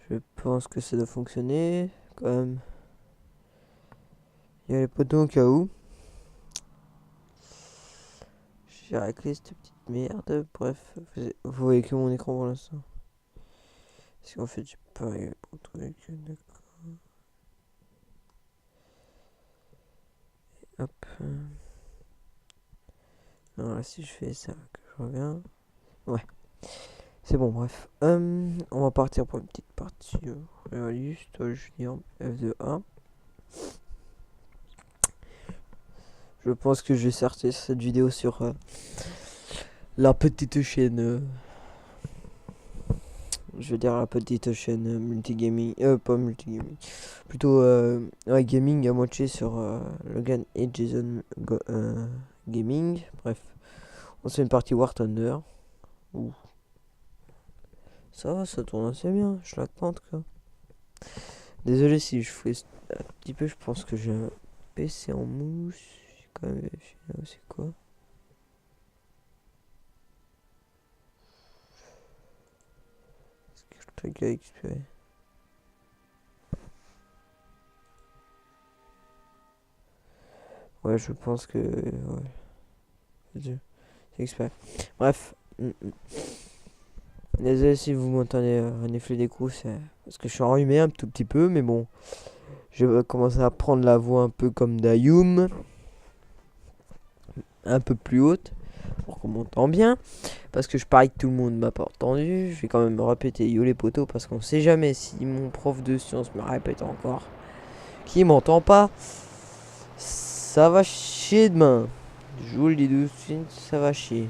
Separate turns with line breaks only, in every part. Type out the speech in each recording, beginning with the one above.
Je pense que ça doit fonctionner. Quand même. Il y a les poteaux au cas où. J'ai réglé cette petite merde. Bref, vous voyez que mon écran pour l'instant. Parce qu'en fait, j'ai pas eu mon truc. D'accord. Hop. Alors là, si je fais ça, que je reviens. Ouais. C'est bon, bref. On va partir pour une petite partie réaliste. Je dis F2A. Je pense que je vais sortir cette vidéo sur la petite chaîne. Je veux dire la petite chaîne multigaming. Pas multigaming. Plutôt gaming à moitié sur Logan et Jason Gaming. Bref. On se fait une partie War Thunder. Ouh. Ça va, ça tourne assez bien. Je la tente quoi. Désolé si je fais un petit peu. Je pense que j'ai un PC en mousse. J'ai quand même vérifié là, c'est quoi. Est-ce que je truc à expirer? Ouais, je pense que. Ouais. C'est exprès. Bref. Désolé si vous m'entendez renifler des coups, c'est parce que je suis enrhumé un tout petit peu, mais bon. Je vais commencer à prendre la voix un peu comme d'Ayum. Un peu plus haute. Pour qu'on m'entende bien. Parce que je parie que tout le monde m'a pas entendu. Je vais quand même répéter yo les potos. Parce qu'on sait jamais si mon prof de sciences me répète encore. Qui m'entend pas. Ça va chier demain. Je vous le dis tout de suite, ça va chier.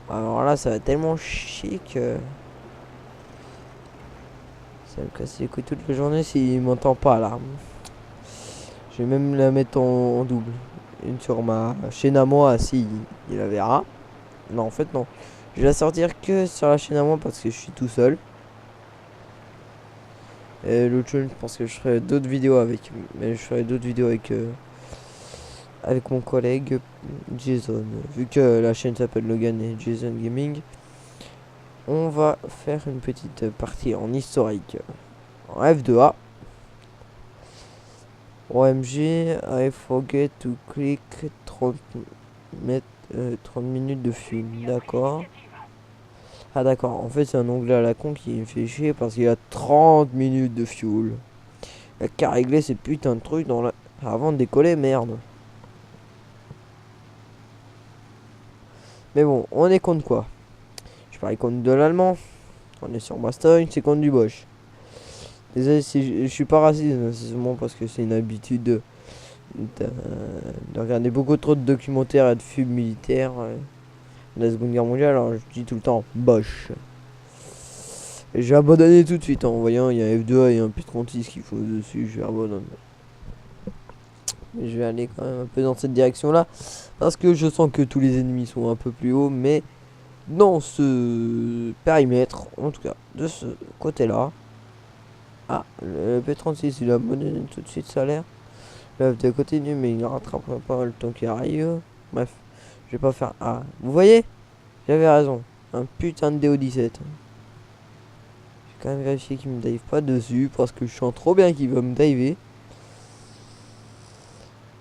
Alors là, ça va tellement chier que ça va me casser les couilles toute la journée s'il m'entend pas là. Je vais même la mettre en double. Une sur ma chaîne à moi, si il la verra. Non, en fait, non. Je vais la sortir que sur la chaîne à moi parce que je suis tout seul. Et l'autre chose, je pense que je ferai d'autres vidéos avec. Mais je ferai d'autres vidéos avec mon collègue Jason. Vu que la chaîne s'appelle Logan et Jason Gaming, on va faire une petite partie en historique. En F2A. OMG, I forget to click 30 minutes de film. D'accord. Ah d'accord, en fait c'est un onglet à la con qui me fait chier parce qu'il y a 30 minutes de fuel. Il y a qu'à régler ces putains de trucs dans la... avant de décoller, merde. Mais bon, on est contre quoi? Je parie contre de l'allemand. On est sur Bastogne, c'est contre du Bosch. Désolé si je suis pas raciste, c'est seulement parce que c'est une habitude de regarder beaucoup trop de documentaires et de films militaires de la Seconde Guerre mondiale. Alors je dis tout le temps Bosch. Et j'ai abandonné tout de suite en voyant il y a un F2A et un P36 qu'il faut dessus, je vais abandonner. Mais je vais aller quand même un peu dans cette direction là parce que je sens que tous les ennemis sont un peu plus hauts, mais dans ce périmètre, en tout cas de ce côté là. Ah, le P36 il a abandonné tout de suite, ça a l'air. Là de côté nu, mais il rattrapera pas le temps qui arrive. Bref, je vais pas faire. Ah, vous voyez, j'avais raison, un putain de DO17. Quand même vérifier qu'il me dive pas dessus parce que je sens trop bien qu'il va me diver.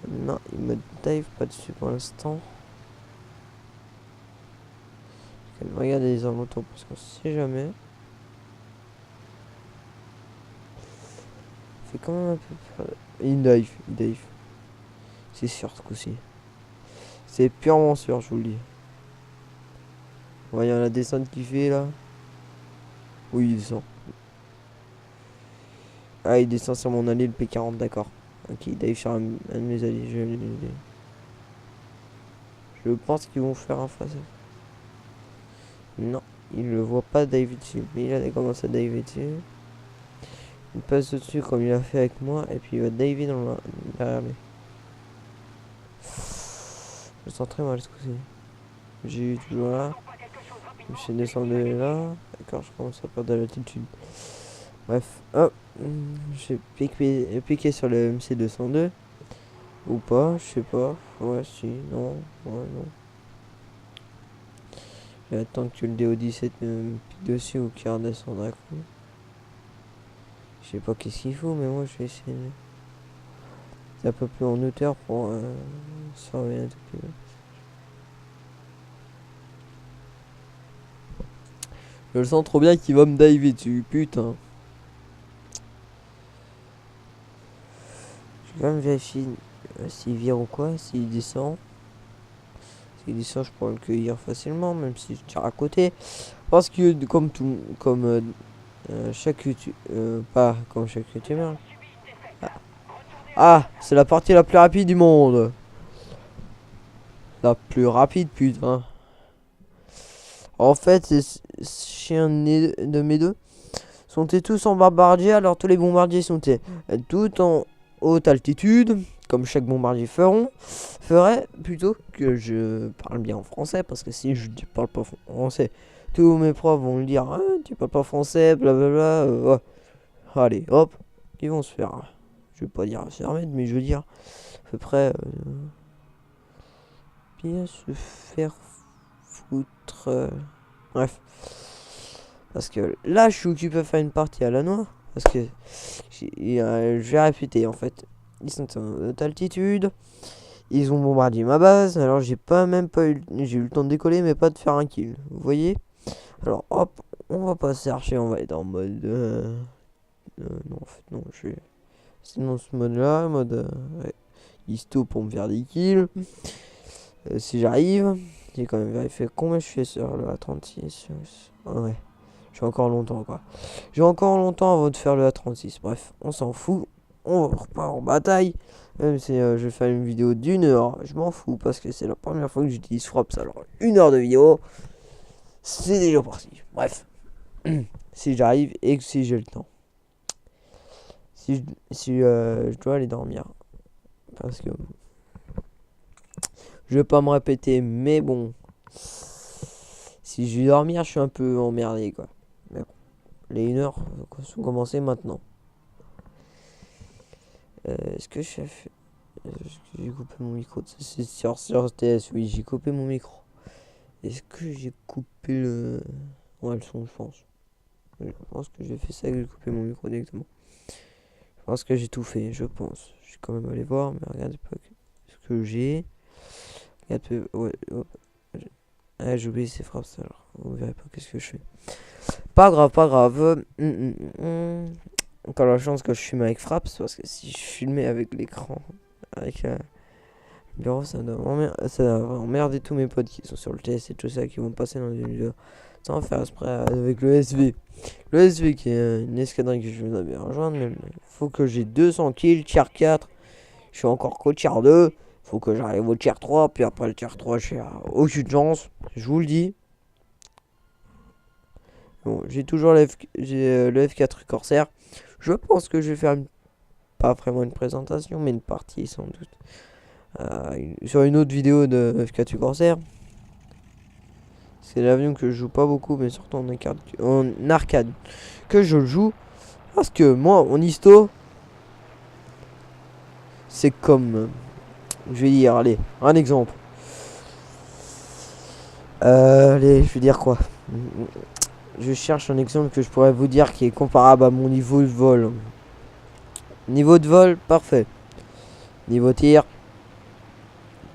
Non, il me dive pas dessus pour l'instant. Je vais regarder les alentours parce qu'on sait jamais. Fait quand même un peu peur. Il dive. C'est sûr ce coup-ci. C'est purement sûr, je vous le dis. Voyons la descente qu'il fait là. Oui, il descend. Ah, il descend sur mon allié, le P40, d'accord. Ok, il dive sur un de mes alliés. Je pense qu'ils vont faire un face. Non, il le voit pas dive dessus. Mais il a commencé à dive dessus. Il passe au-dessus comme il a fait avec moi. Et puis il va diver derrière lui. Je sens très mal ce coup-ci. J'ai eu toujours là. Je suis descendu là. D'accord, je commence à perdre de l'altitude. Bref, hop. J'ai piqué sur le MC202. Ou pas, je sais pas. Ouais, si, non. Ouais, non. Et attends que le DO17 me pique dessus ou qu'il redescende à coup. Je sais pas qu'est-ce qu'il faut, mais moi je vais essayer un peu plus en hauteur pour surveiller un tout petit peu. Je le sens trop bien qu'il va me diver dessus, putain. Je vais quand même vérifier s'il vire ou quoi, s'il descend. S'il descend, je pourrais le cueillir facilement, même si je tire à côté. Parce que comme chaque pas comme chaque youtubeur. Ah, c'est la partie la plus rapide du monde. La plus rapide, putain. En fait, ces chiens de mes deux sont tous en bombardier, alors tous les bombardiers sont tout en haute altitude, comme chaque bombardier ferait, plutôt que je parle bien en français, parce que si je ne parle pas français, tous mes profs vont me dire ah, tu parles pas français, blablabla. Ouais. Allez, hop, ils vont se faire, je vais pas dire se remettre, mais je veux dire à peu près bien se faire foutre. Bref. Parce que là, je suis occupé à faire une partie à la noix. Parce que je vais répéter en fait. Ils sont en haute altitude. Ils ont bombardé ma base. Alors j'ai j'ai eu le temps de décoller, mais pas de faire un kill. Vous voyez? Alors hop, on va pas chercher. On va être en mode. Non, en fait, non. C'est dans ce mode-là. Mode. Ouais, histo pour me faire des kills. Si j'arrive. J'ai quand même vérifié combien je fais sur le A36. Ouais. J'ai encore longtemps quoi. J'ai encore longtemps avant de faire le A36. Bref, on s'en fout. On repart en bataille. Même si je vais faire une vidéo d'1 heure. Je m'en fous parce que c'est la première fois que j'utilise Fraps. Alors 1 heure de vidéo. C'est déjà parti. Bref. Si j'arrive et que si j'ai le temps. Si je dois aller dormir. Parce que je vais pas me répéter. Mais bon. Si je vais dormir, je suis un peu emmerdé quoi. Mais bon, les 1 heure sont commencées maintenant. Est-ce que j'ai fait... Est-ce que j'ai coupé mon micro? C'est sur TS, oui, j'ai coupé mon micro. Est-ce que j'ai coupé le... Ouais, le son, je pense. Je pense que j'ai fait ça et que j'ai coupé mon micro directement. Je pense que j'ai tout fait, je pense. Je vais quand même aller voir, mais regardez pas ce que j'ai. Regarde peu... Ouais, hop. Ah, j'ai oublié ces phrases, alors. Vous verrez pas qu'est-ce que je fais. Pas grave, pas grave. Encore la chance que je filme avec Fraps, parce que si je filmais avec l'écran, avec le bureau, ça va emmerder tous mes potes qui sont sur le TS et tout ça, qui vont passer dans une vidéo sans faire exprès avec le SV. Le SV qui est une escadrille que je voudrais bien rejoindre, mais faut que j'ai 200 kills, tier 4, je suis encore qu'au tier 2, faut que j'arrive au tier 3, puis après le tier 3, j'ai aucune chance, je vous le dis. Bon, j'ai toujours le F4 Corsair. Je pense que je vais faire pas vraiment une présentation, mais une partie sans doute. Sur une autre vidéo de F4 Corsair. C'est l'avion que je joue pas beaucoup, mais surtout en arcade que je le joue. Parce que moi, en histo, c'est comme... je vais dire, allez, un exemple. Allez, je vais dire quoi? Je cherche un exemple que je pourrais vous dire qui est comparable à mon niveau de vol. Niveau de vol, parfait. Niveau tir,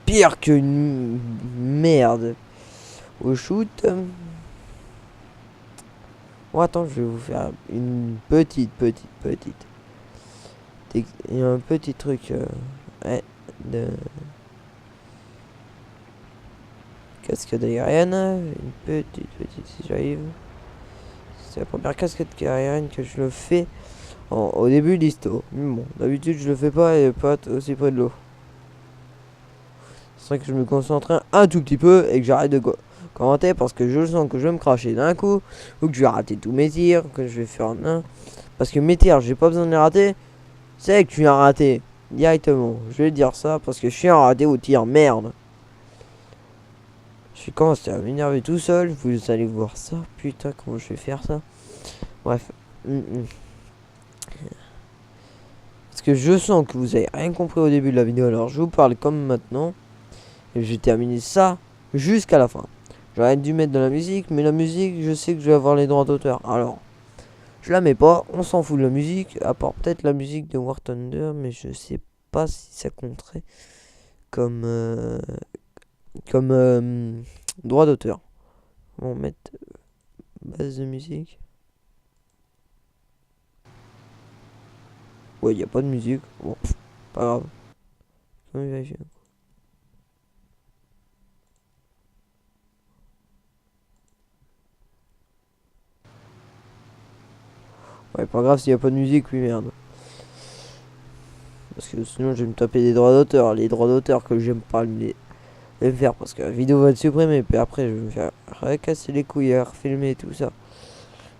pire qu'une merde. Au shoot. Bon, attends, je vais vous faire une petite. Il y a un petit truc ouais, de cascade aérienne. Une petite, si j'arrive. C'est la première cascade aérienne que je le fais au début d'histo. Bon, d'habitude je le fais pas et pas aussi près de l'eau. C'est vrai que je me concentre un tout petit peu et que j'arrête de commenter parce que je sens que je vais me cracher d'un coup ou que je vais rater tous mes tirs, que je vais faire un... Parce que mes tirs, j'ai pas besoin de les rater. C'est que je suis un raté directement. Je vais dire ça parce que je suis un raté au tir, merde. Je commence à m'énerver tout seul, vous allez voir ça. Putain, comment je vais faire ça? Bref. Parce que je sens que vous avez rien compris au début de la vidéo, alors je vous parle comme maintenant. Et je vais terminer ça jusqu'à la fin. J'aurais dû mettre de la musique, mais la musique, je sais que je vais avoir les droits d'auteur. Alors, je la mets pas, on s'en fout de la musique, à part peut-être la musique de War Thunder, mais je sais pas si ça compterait comme, droit d'auteur. On va mettre base de musique. Ouais, y a pas de musique. Bon, pas grave. Comment vérifier? Ouais, pas grave s'il y a pas de musique, oui, merde. Parce que sinon, je vais me taper des droits d'auteur. Les droits d'auteur que j'aime pas les faire parce que la vidéo va être supprimée. Puis après, je vais me faire recasser les couilles à refilmer et tout ça.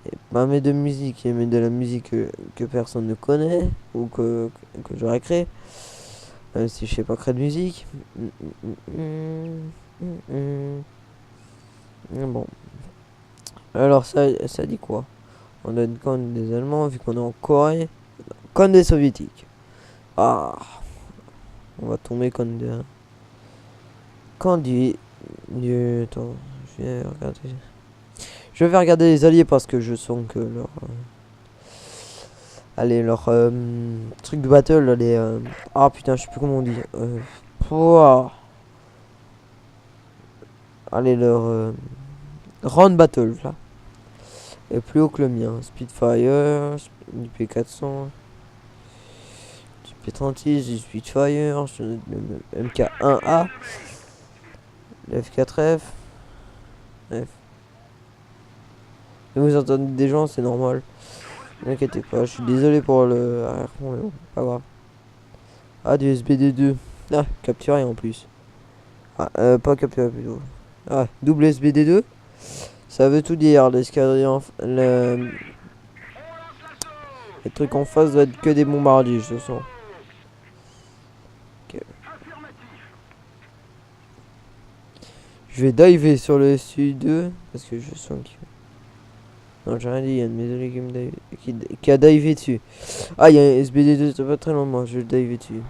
Et pas mettre de musique et mettre de la musique que personne ne connaît ou que j'aurais créé. Même si je sais pas créer de musique. Bon. Alors, ça dit quoi? On donne camp des Allemands vu qu'on est en Corée. Camp des Soviétiques. Ah. On va tomber camp de. Camp attends. Je vais regarder. Je vais regarder les alliés parce que je sens que leur. Allez, leur truc de battle, les. Ah putain, je sais plus comment on dit. Pouah. Allez, leur. Round battle, là. Est plus haut que le mien. Spitfire, du P400, du P36, du Spitfire, le MK1A, le F4F. F. Et vous entendez des gens, c'est normal. Ne vous inquiétez pas, je suis désolé pour le arrière-fond, mais bon, pas grave. Ah, du SBD2. Ah, capturé en plus. Ah, pas capturé plutôt. Ah, double SBD2. Ça veut tout dire, l'escadrille les trucs en face doivent être que des bombardiers, je sens. Okay. Je vais diver sur le SU2 parce que je sens qu'il... Non, j'ai rien dit, il y a un de mes alliés qui a divé dessus. Ah, il y a un SBD2, c'est pas très loin de moi, je vais diver dessus.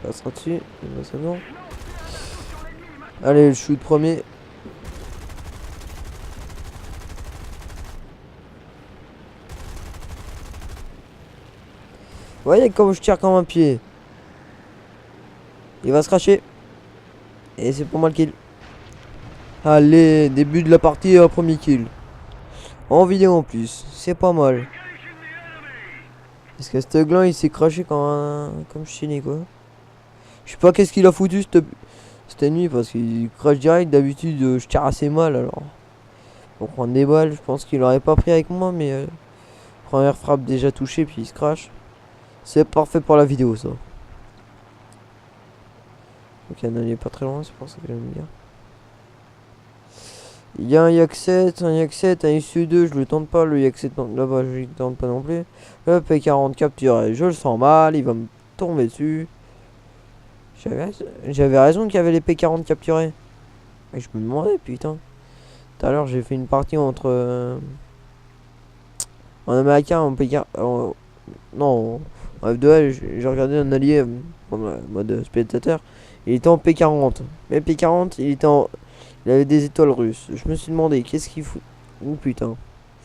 On passera dessus, c'est bon. Allez, le shoot premier. Vous voyez comme je tire comme un pied. Il va se cracher. Et c'est pour moi le kill. Allez, début de la partie, un premier kill. En vidéo en plus, c'est pas mal. Parce que ce gland il s'est craché comme chiné quoi. Je sais pas qu'est-ce qu'il a foutu cette nuit parce qu'il crache direct. D'habitude je tire assez mal alors. Pour prendre des balles, je pense qu'il aurait pas pris avec moi mais première frappe déjà touchée puis il se crache. C'est parfait pour la vidéo ça. Ok, il est pas très loin, c'est pour ça que j'aime bien. Il y a un Yak 7, un ISU2, je le tente pas, le Yak 7 là-bas je le tente pas non plus. Le P40 capturé, je le sens mal, il va me tomber dessus. J'avais raison qu'il y avait les P40 capturés. Et je me demandais, putain. Tout à l'heure j'ai fait une partie entre... en américain, en P40... non, en F2L, j'ai regardé un allié en mode spectateur. Il était en P40. Mais P40, il avait des étoiles russes. Je me suis demandé qu'est-ce qu'il fout. Oh putain.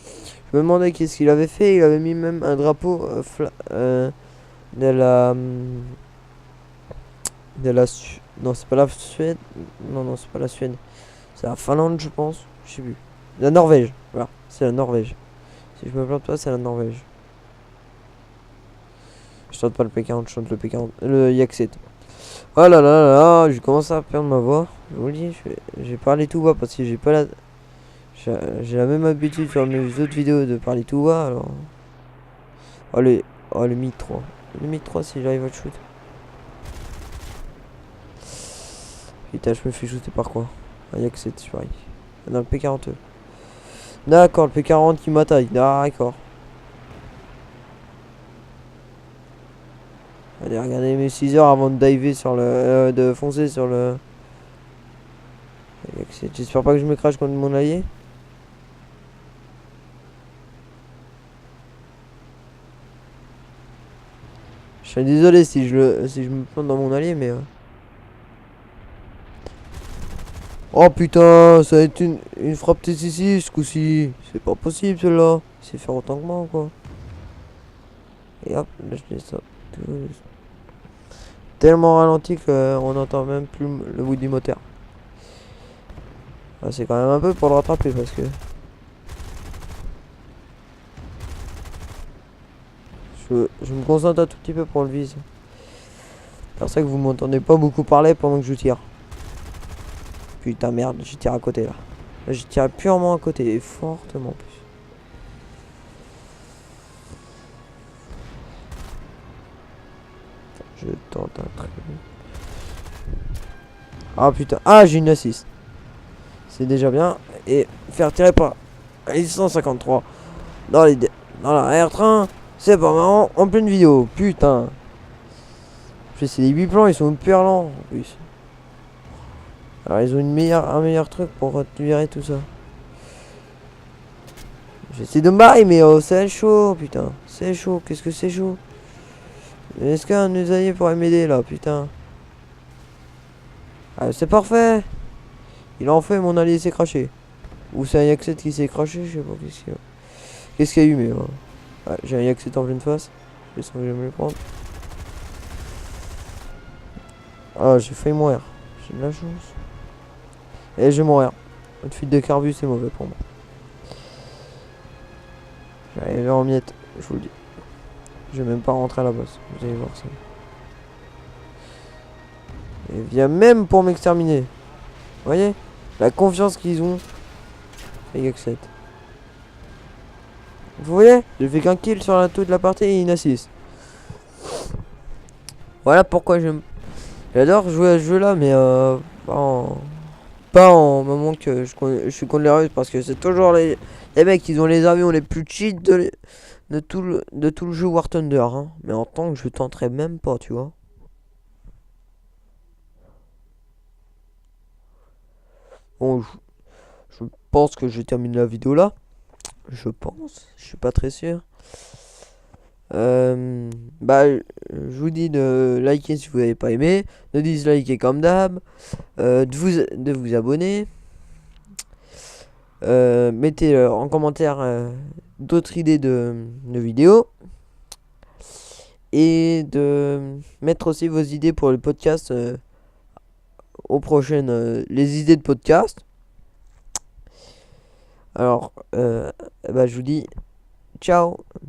Je me demandais qu'est-ce qu'il avait fait. Il avait mis même un drapeau de la. Non, c'est pas la Suède. Non, c'est pas la Suède. C'est la Finlande, je pense. Je sais plus. La Norvège. Voilà, c'est la Norvège. Si je me plante pas, c'est la Norvège. Je tente pas le P40, je tente le P40. Le Yak 7. Oh là là là, je commence à perdre ma voix. Je vous le dis, j'ai parlé tout bas parce que j'ai pas la... J'ai la même habitude sur mes autres vidéos de parler tout bas alors. Oh le MiG 3. Le MiG 3 si j'arrive à le shoot. Putain, je me fais shooter par quoi? Ah, y'a que c'est pareil. Dans le P40. D'accord, le P40 qui m'attaque. D'accord. Allez, regardez mes 6 heures avant de diver sur le... de foncer sur le... J'espère pas que je me crache contre mon allié. Je suis désolé si je me plante dans mon allié, mais... Oh putain, ça va être une frappe T6 ce coup-ci. C'est pas possible celle-là. Il sait faire autant que moi ou quoi. Et hop, là je descends. Tellement ralenti qu'on n'entend même plus le bruit du moteur. Ah, c'est quand même un peu pour le rattraper parce que... Je me concentre un tout petit peu pour le vise. C'est pour ça que vous m'entendez pas beaucoup parler pendant que je tire. Putain merde, je tire à côté là. Là je tire purement à côté et fortement en plus. Je tente un truc. Ah putain, ah j'ai une assist. C'est déjà bien. Et faire tirer par les 153 dans l'arrière-train, c'est pas marrant en pleine vidéo. Putain. C'est les 8 plans, ils sont hyper lents en plus. Alors ils ont un meilleur truc pour virer tout ça. J'essaie de me barrer mais c'est chaud putain. C'est chaud, qu'est-ce que c'est chaud. Est-ce qu'un usagé pourrait m'aider là putain. Ah, c'est parfait. Il en fait mon allié s'est craché. Ou c'est un Yaxet qui s'est craché, je sais pas qu'est-ce qu'il y a eu mais... Ouais, j'ai un Yaxet en pleine face. Je sens que je vais me le prendre. Ah j'ai failli mourir. J'ai de la chance. Et je vais mourir. Une fuite de carbu c'est mauvais pour moi. J'arrive en miettes, je vous le dis. Je vais même pas rentrer à la bosse. Vous allez voir ça. Et vient même pour m'exterminer. Vous voyez la confiance qu'ils ont. Et Yaxet. Vous voyez, j'ai fait qu'un kill sur la toute la partie et une assist. Voilà pourquoi j'adore jouer à ce jeu là, mais pas en moment que je suis contre les Russes, parce que c'est toujours les mecs qui ont les avions les plus cheats de tout le jeu War Thunder. Hein. Mais en tant que je tenterai même pas, tu vois. Bon, je pense que je termine la vidéo là. Je pense, je suis pas très sûr. Bah, je vous dis de liker si vous n'avez pas aimé, de disliker comme d'hab, de vous abonner. Mettez en commentaire d'autres idées de vidéos. Et de mettre aussi vos idées pour le podcast aux prochaines les idées de podcast. Alors bah, je vous dis ciao.